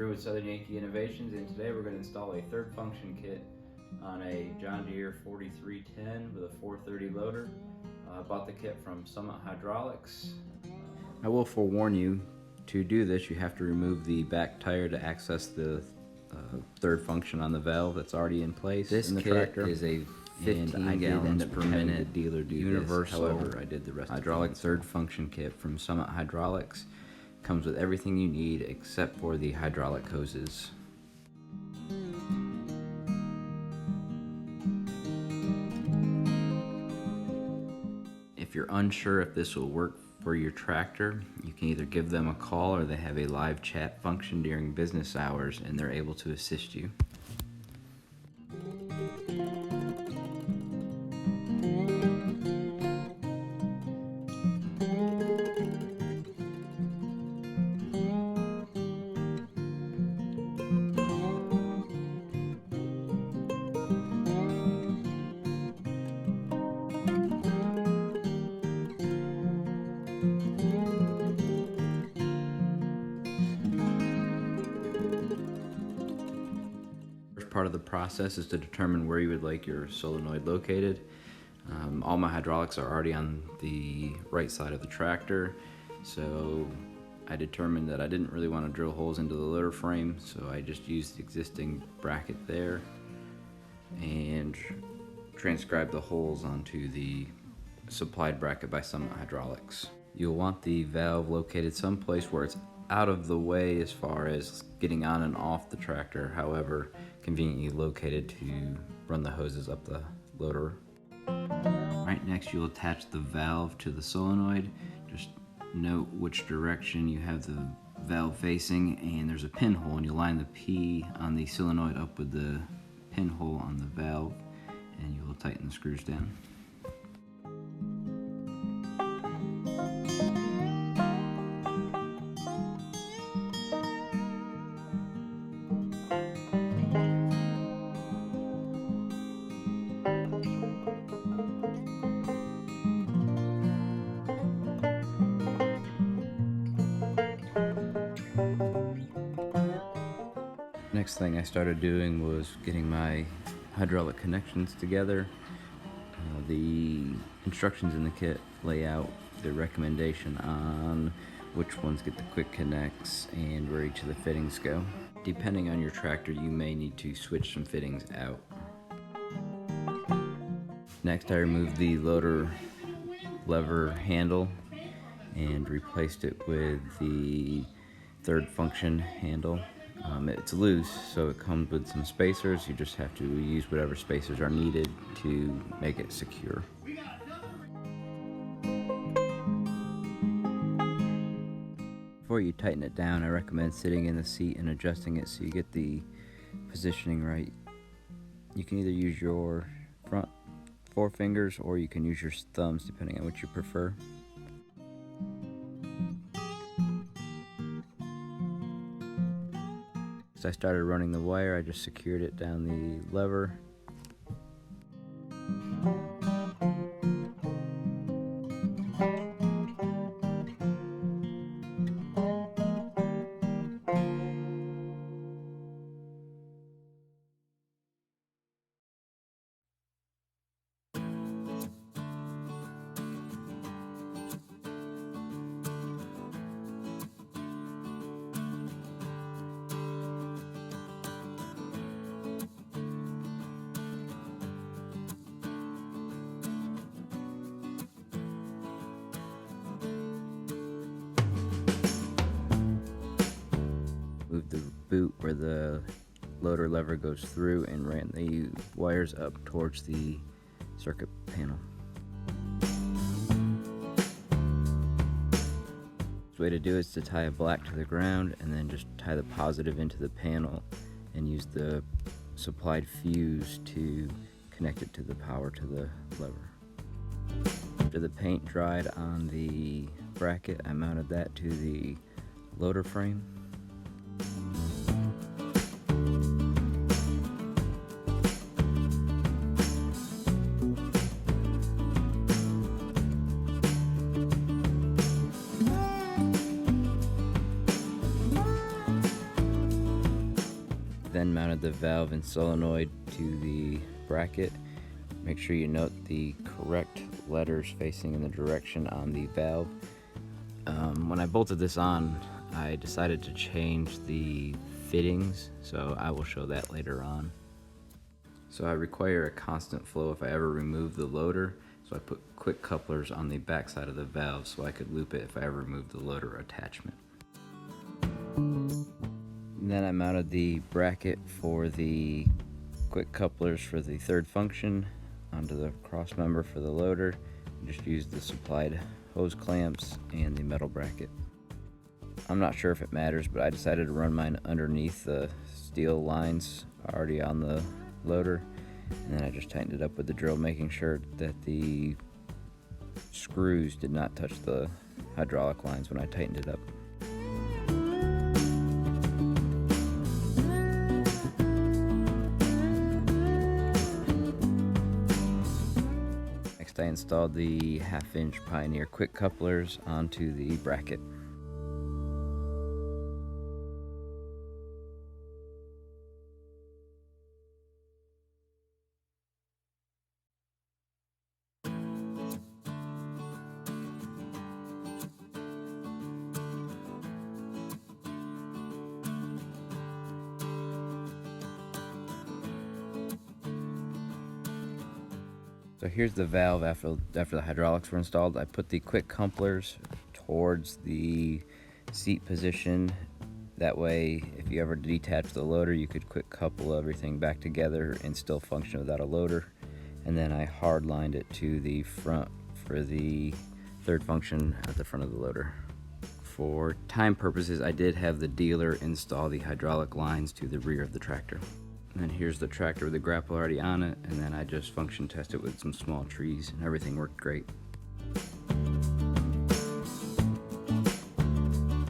Drew with Southern Yankee Innovations, and today we're going to install a third function kit on a John Deere 4310 with a 430 loader. I bought the kit from Summit Hydraulics. I will forewarn you, to do this you have to remove the back tire to access the third function on the valve that's already in place. This kit tractor is a 15 gallons per minute dealer do universal. However, I did the rest hydraulic third function kit from Summit Hydraulics. Comes with everything you need except for the hydraulic hoses. If you're unsure if this will work for your tractor, you can either give them a call or they have a live chat function during business hours and they're able to assist you. Part of the process is to determine where you would like your solenoid located. All my hydraulics are already on the right side of the tractor, so I determined that I didn't really want to drill holes into the loader frame, so I just used the existing bracket there and transcribed the holes onto the supplied bracket by Summit Hydraulics. You'll want the valve located someplace where it's out of the way as far as getting on and off the tractor, however conveniently located to run the hoses up the loader. Right next, you'll attach the valve to the solenoid. Just note which direction you have the valve facing, and there's a pinhole, and you line the P on the solenoid up with the pinhole on the valve, and you will tighten the screws down. Next thing I started doing was getting my hydraulic connections together. The instructions in the kit lay out the recommendation on which ones get the quick connects and where each of the fittings go. Depending on your tractor, you may need to switch some fittings out. Next, I removed the loader lever handle and replaced it with the third function handle. It's loose, so it comes with some spacers. You just have to use whatever spacers are needed to make it secure. Before you tighten it down, I recommend sitting in the seat and adjusting it so you get the positioning right. You can either use your front four fingers or you can use your thumbs depending on what you prefer. As I started running the wire, I just secured it down the lever. Moved the boot where the loader lever goes through and ran the wires up towards the circuit panel. The way to do it is to tie a black to the ground and then just tie the positive into the panel and use the supplied fuse to connect it to the power to the lever. After the paint dried on the bracket, I mounted that to the loader frame. then mounted the valve and solenoid to the bracket. Make sure you note the correct letters facing in the direction on the valve. When I bolted this on, I decided to change the fittings, so I will show that later on. So I require a constant flow if I ever remove the loader, so I put quick couplers on the back side of the valve so I could loop it if I ever removed the loader attachment. And then I mounted the bracket for the quick couplers for the third function onto the cross member for the loader. Just used the supplied hose clamps and the metal bracket. I'm not sure if it matters, but I decided to run mine underneath the steel lines already on the loader, and then I just tightened it up with the drill, making sure that the screws did not touch the hydraulic lines when I tightened it up. Next, I installed the 1/2-inch Pioneer quick couplers onto the bracket. So here's the valve after the hydraulics were installed. I put the quick couplers towards the seat position. That way, if you ever detach the loader, you could quick couple everything back together and still function without a loader. And then I hard lined it to the front for the third function at the front of the loader. For time purposes, I did have the dealer install the hydraulic lines to the rear of the tractor. And then here's the tractor with the grapple already on it, and then I just function tested with some small trees, and everything worked great.